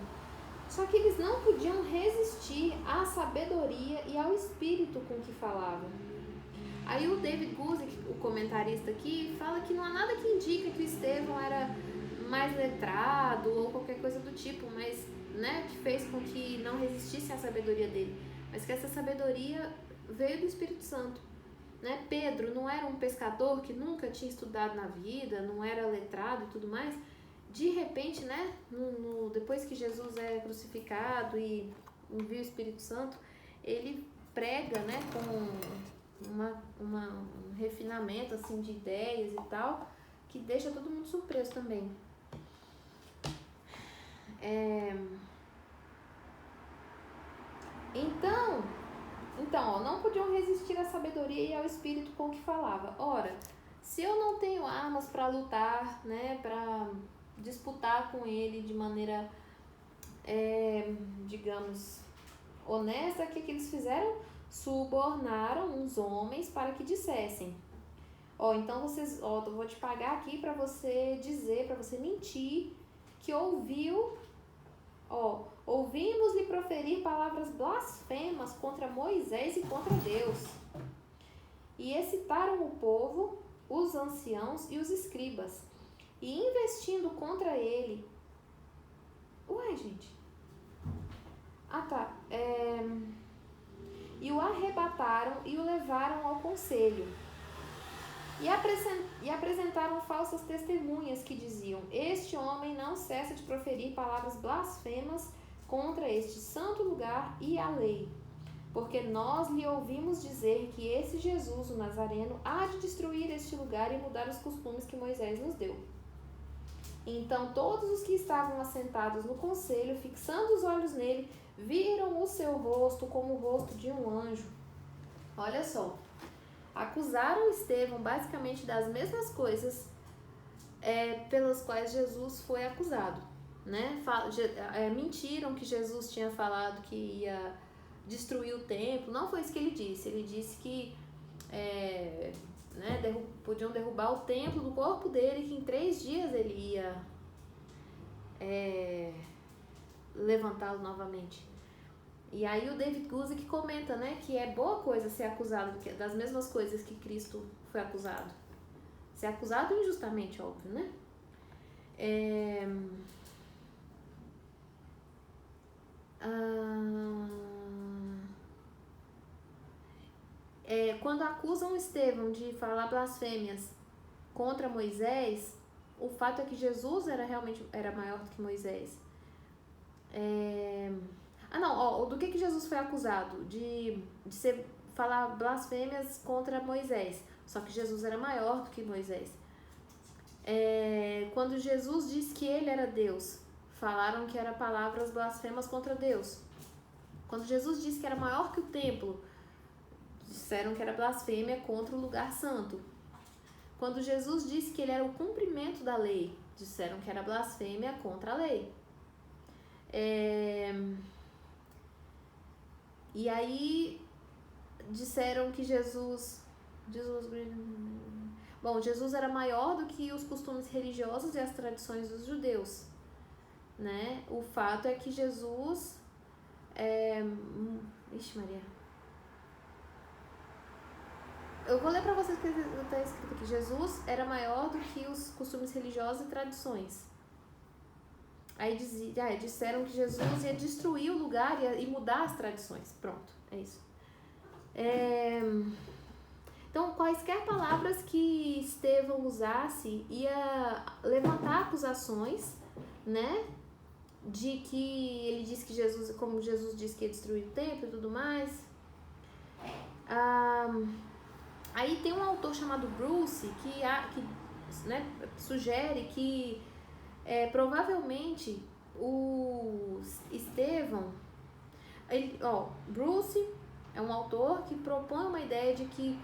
Só que eles não podiam resistir à sabedoria e ao espírito com que falavam. Aí o David Guzik, o comentarista aqui, fala que não há nada que indica que o Estevão era mais letrado ou qualquer coisa do tipo, mas, né, que fez com que não resistisse à sabedoria dele, mas que essa sabedoria veio do Espírito Santo, né? Pedro não era um pescador que nunca tinha estudado na vida, não era letrado e tudo mais. De repente, né, depois que Jesus é crucificado e envia o Espírito Santo, ele prega, né, com um refinamento assim de ideias e tal, que deixa todo mundo surpreso também. Então, não podiam resistir à sabedoria e ao espírito com que falava. Ora, se eu não tenho armas para lutar, né, para disputar com ele de maneira, digamos, honesta, o que eles fizeram? Subornaram uns homens para que dissessem: então eu vou te pagar aqui para você dizer, para você mentir que ouvimos-lhe proferir palavras blasfemas contra Moisés e contra Deus. E excitaram o povo, os anciãos e os escribas, e investindo contra ele... E o arrebataram e o levaram ao conselho. E apresentaram falsas testemunhas que diziam: este homem não cessa de proferir palavras blasfemas contra este santo lugar e a lei. porque nós lhe ouvimos dizer que esse Jesus, o Nazareno, há de destruir este lugar e mudar os costumes que Moisés nos deu. Então todos os que estavam assentados no conselho, fixando os olhos nele, viram o seu rosto como o rosto de um anjo. Olha só, acusaram Estevão basicamente das mesmas coisas pelas quais Jesus foi acusado, né? Mentiram que Jesus tinha falado que ia destruir o templo. Não foi isso que ele disse. Ele disse que podiam derrubar o templo do corpo dele, que em 3 dias ele ia levantá-lo novamente. E aí o David Guzik comenta, né, que é boa coisa ser acusado das mesmas coisas que Cristo foi acusado. Ser acusado injustamente, óbvio, né? Quando acusam Estevão de falar blasfêmias contra Moisés, o fato é que Jesus era maior do que Moisés. Do que Jesus foi acusado? De falar blasfêmias contra Moisés. Só que Jesus era maior do que Moisés. Quando Jesus disse que ele era Deus, falaram que eram palavras blasfemas contra Deus. Quando Jesus disse que era maior que o templo, disseram que era blasfêmia contra o lugar santo. Quando Jesus disse que ele era o cumprimento da lei, disseram que era blasfêmia contra a lei. E aí disseram que Jesus era maior do que os costumes religiosos e as tradições dos judeus, né? O fato é que Jesus Ixi, Maria. Eu vou ler para vocês o que está escrito aqui. Jesus era maior do que os costumes religiosos e tradições. Aí disseram que Jesus ia destruir o lugar e mudar as tradições. Pronto, é isso. Então, quaisquer palavras que Estevão usasse ia levantar acusações, né? De que ele disse que como Jesus disse que ia destruir o templo e tudo mais. Aí tem um autor chamado Bruce que sugere que provavelmente o Estevão... Bruce é um autor que propõe uma ideia de que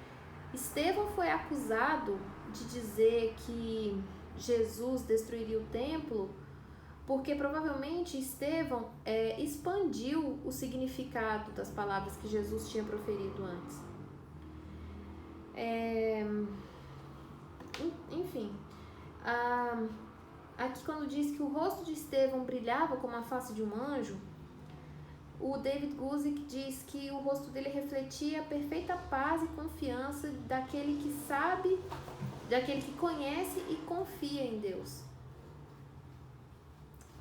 Estevão foi acusado de dizer que Jesus destruiria o templo porque provavelmente Estevão expandiu o significado das palavras que Jesus tinha proferido antes. Enfim, aqui quando diz que o rosto de Estevão brilhava como a face de um anjo, o David Guzik diz que o rosto dele refletia a perfeita paz e confiança daquele que sabe, daquele que conhece e confia em Deus.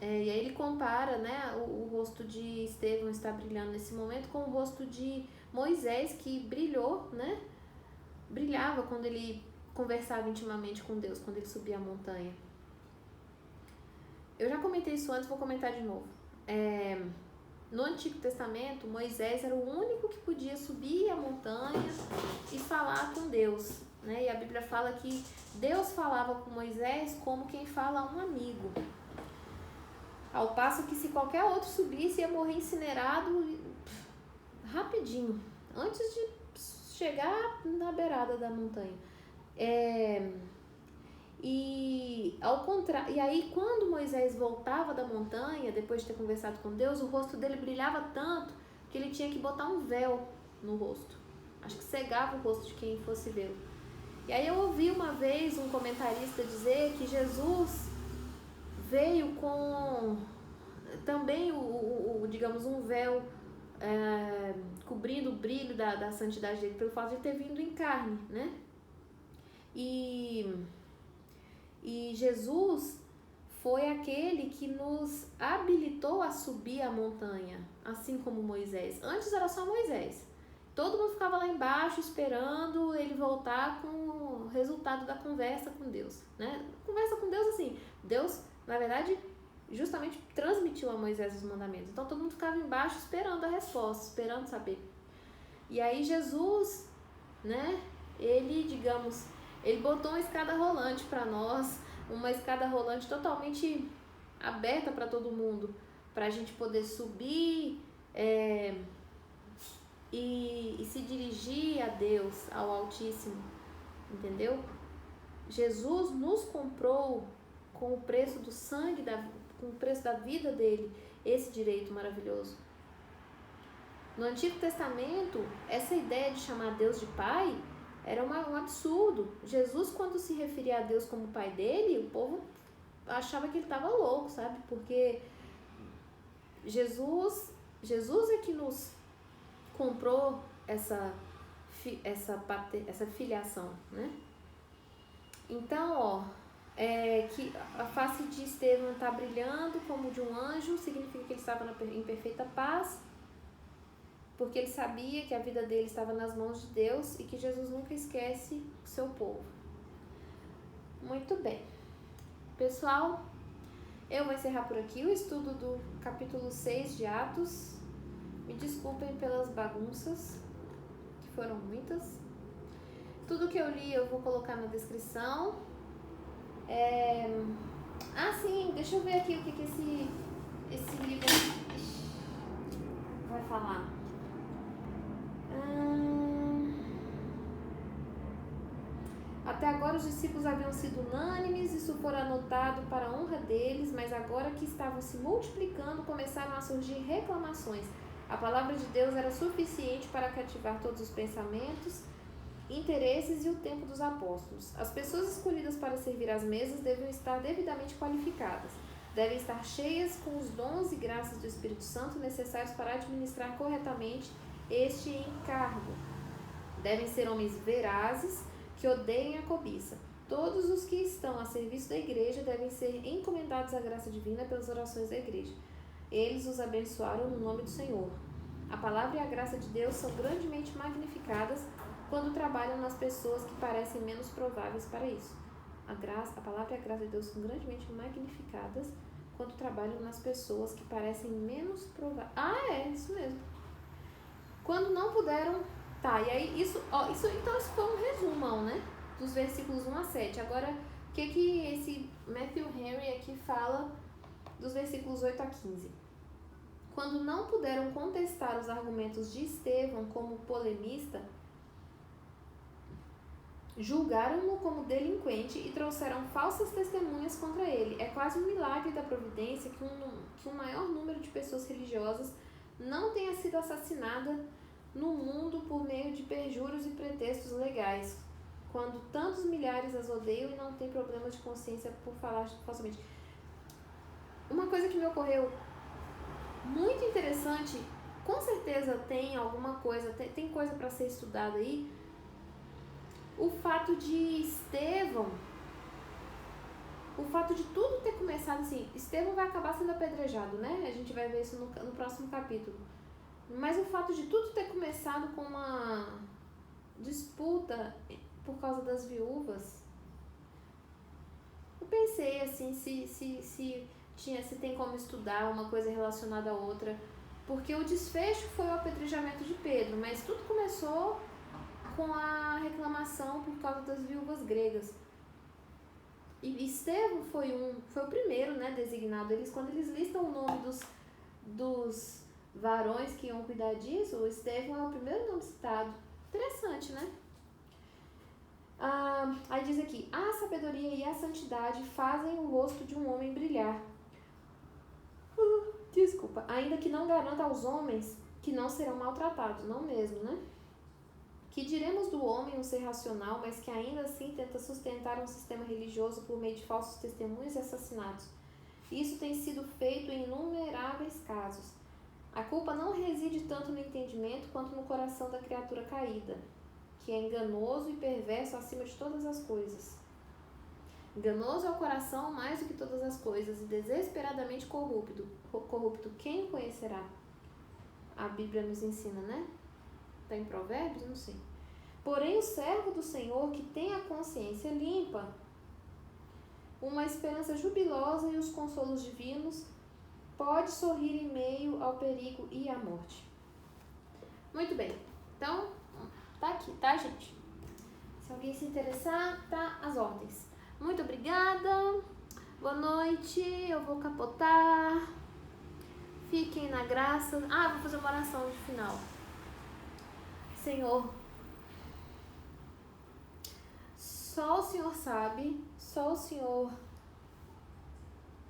E aí ele compara, né, o rosto de Estevão está brilhando nesse momento com o rosto de Moisés, que brilhava quando ele conversava intimamente com Deus, quando ele subia a montanha. Eu já comentei isso antes, vou comentar de novo. No Antigo Testamento, Moisés era o único que podia subir a montanha e falar com Deus, né? E a Bíblia fala que Deus falava com Moisés como quem fala a um amigo. Ao passo que se qualquer outro subisse, ia morrer incinerado rapidinho, antes de chegar na beirada da montanha. E aí quando Moisés voltava da montanha, depois de ter conversado com Deus, o rosto dele brilhava tanto que ele tinha que botar um véu no rosto. Acho que cegava o rosto de quem fosse vê-lo. E aí eu ouvi uma vez um comentarista dizer que Jesus veio com também digamos, um véu cobrindo o brilho da santidade dele, pelo fato de ter vindo em carne, né? E Jesus foi aquele que nos habilitou a subir a montanha, assim como Moisés. Antes era só Moisés. Todo mundo ficava lá embaixo esperando ele voltar com o resultado da conversa com Deus, né? Conversa com Deus assim, Deus, na verdade, justamente transmitiu a Moisés os mandamentos. Então todo mundo ficava embaixo esperando a resposta, esperando saber. E aí Jesus, né, ele botou uma escada rolante para nós, uma escada rolante totalmente aberta para todo mundo, para a gente poder subir e se dirigir a Deus, ao Altíssimo, entendeu? Jesus nos comprou com o preço do sangue, com o preço da vida dele, esse direito maravilhoso. No Antigo Testamento, essa ideia de chamar Deus de Pai era um absurdo. Jesus, quando se referia a Deus como Pai dele, o povo achava que ele estava louco, sabe? Porque Jesus é que nos comprou essa filiação, né? Então, que a face de Estevão está brilhando como de um anjo, significa que ele estava em perfeita paz, porque ele sabia que a vida dele estava nas mãos de Deus e que Jesus nunca esquece o seu povo. Muito bem. Pessoal, eu vou encerrar por aqui o estudo do capítulo 6 de Atos. Me desculpem pelas bagunças, que foram muitas. Tudo que eu li eu vou colocar na descrição. Sim, deixa eu ver aqui o que esse livro vai falar. Até agora os discípulos haviam sido unânimes, isso fora anotado para a honra deles, mas agora que estavam se multiplicando, começaram a surgir reclamações. A palavra de Deus era suficiente para cativar todos os pensamentos, interesses e o tempo dos apóstolos. As pessoas escolhidas para servir às mesas devem estar devidamente qualificadas. Devem estar cheias com os dons e graças do Espírito Santo necessários para administrar corretamente este encargo. Devem ser homens verazes, que odeiem a cobiça. Todos os que estão a serviço da igreja devem ser encomendados à graça divina pelas orações da igreja. Eles os abençoaram no nome do Senhor. A palavra e a graça de Deus são grandemente magnificadas quando trabalham nas pessoas que parecem menos prováveis para isso. A palavra e a graça de Deus são grandemente magnificadas quando trabalham nas pessoas que parecem menos prováveis. Isso mesmo. Quando não puderam... Tá, e aí isso foi um resumão, né? Dos versículos 1 a 7. Agora, o que esse Matthew Henry aqui fala dos versículos 8 a 15? Quando não puderam contestar os argumentos de Estevão como polemista, julgaram-no como delinquente e trouxeram falsas testemunhas contra ele. É quase um milagre da providência que um maior número de pessoas religiosas não tenha sido assassinada no mundo por meio de perjúrios e pretextos legais, quando tantos milhares as odeiam e não têm problemas de consciência por falar falsamente. Uma coisa que me ocorreu muito interessante, com certeza tem alguma coisa, tem coisa para ser estudada aí, o fato de Estevão, o fato de tudo ter começado assim, Estevão vai acabar sendo apedrejado, né? A gente vai ver isso no próximo capítulo. Mas o fato de tudo ter começado com uma disputa por causa das viúvas, eu pensei assim, se tem como estudar uma coisa relacionada à outra, porque o desfecho foi o apedrejamento de Pedro, mas tudo começou com a reclamação por causa das viúvas gregas. E Estevão foi o primeiro, né, designado. Quando eles listam o nome dos varões que iam cuidar disso, o Estevão é o primeiro nome citado. Interessante, né? Aí diz aqui: a sabedoria e a santidade fazem o rosto de um homem brilhar. Desculpa. Ainda que não garanta aos homens que não serão maltratados, não mesmo, né? Que diremos do homem um ser racional, mas que ainda assim tenta sustentar um sistema religioso por meio de falsos testemunhos e assassinatos. Isso tem sido feito em inumeráveis casos. A culpa não reside tanto no entendimento quanto no coração da criatura caída, que é enganoso e perverso acima de todas as coisas. Enganoso é o coração mais do que todas as coisas e desesperadamente corrupto. Quem o conhecerá? A Bíblia nos ensina, né? Está em Provérbios? Não sei. Porém, o servo do Senhor, que tem a consciência limpa, uma esperança jubilosa e os consolos divinos, pode sorrir em meio ao perigo e à morte. Muito bem. Então, tá aqui, tá, gente? Se alguém se interessar, tá às ordens. Muito obrigada. Boa noite. Eu vou capotar. Fiquem na graça. Vou fazer uma oração de final. Senhor, só o Senhor sabe, só o Senhor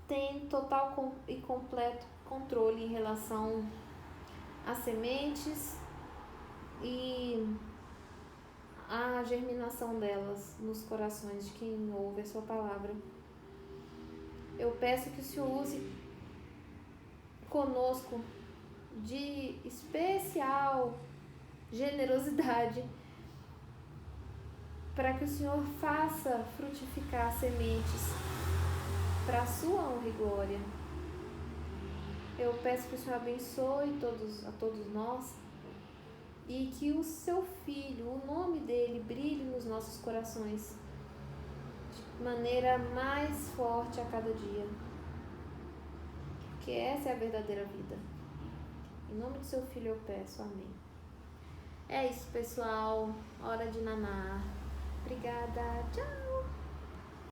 tem total e completo controle em relação às sementes e a germinação delas nos corações de quem ouve a sua palavra. Eu peço que o Senhor use conosco de especial generosidade para que o Senhor faça frutificar sementes para a sua honra e glória. Eu peço que o Senhor abençoe a todos nós e que o seu Filho, o nome dele, brilhe nos nossos corações de maneira mais forte a cada dia. Porque essa é a verdadeira vida. Em nome do seu Filho eu peço, amém. É isso, pessoal. Hora de nanar. Obrigada. Tchau.